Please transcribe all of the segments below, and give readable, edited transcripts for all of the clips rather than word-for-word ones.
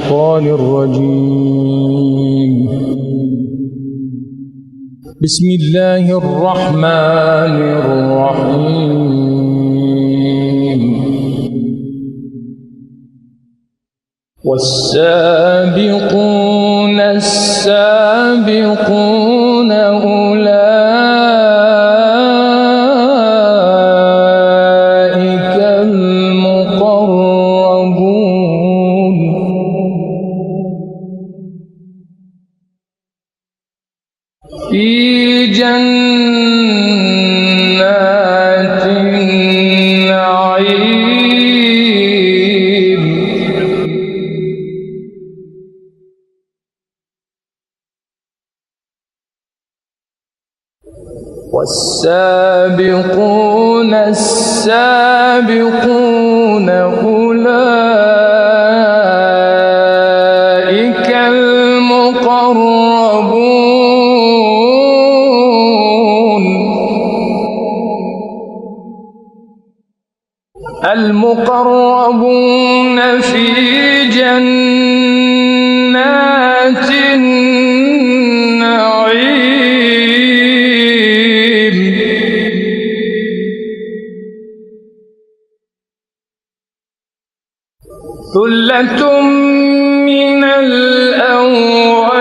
الشيطان الرجيم. بسم الله الرحمن الرحيم. والسابقون السابقون أولئك المقربون في جنات النعيم. والسابقون السابقون أولئك المقربون في جنات النعيم. ثلة من الأولين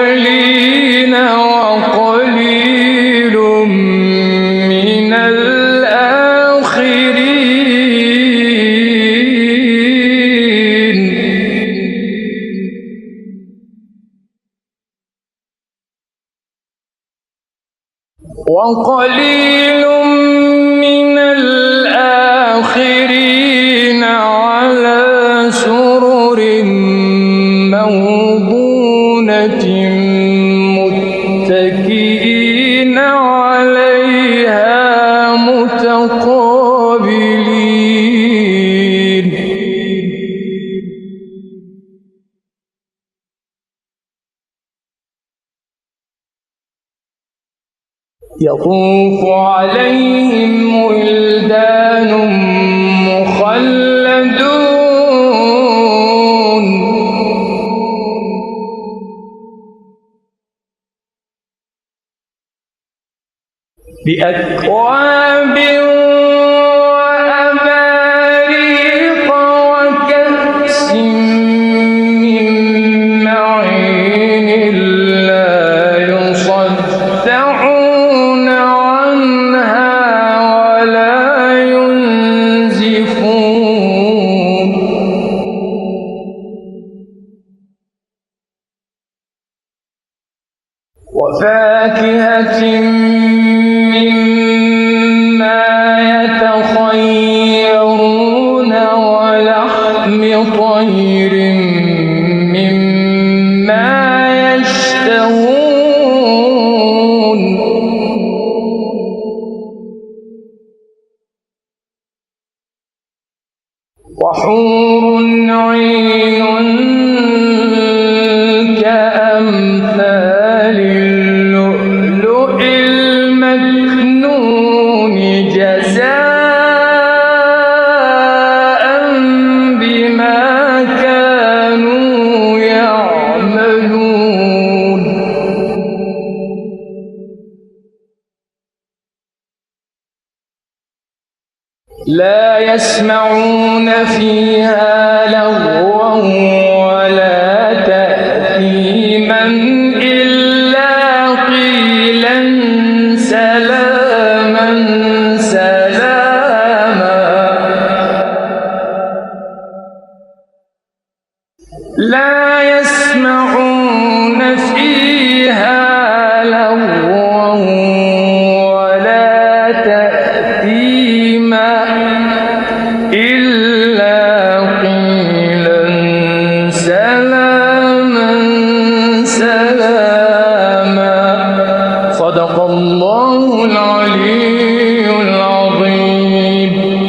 وقليل من الآخرين. وقليل من الآخرين على سرر موضونة متكئين عليها متقابلين. يطوف عليهم ولدان مخلدون بأكواب وأباريق وكأس من معين لا يصدعون عنها ولا ينزفون. وفاكهة مما يتخيرون ولحم طير مما يشتهون. وحور عين كأمثال اللؤلؤ المكنون جزاء بما كانوا يعملون. لا يسمعون فيها لغوا ولا تأثيما إلا قيلا سلاما سلاما. لا يسمعون فيها لغوا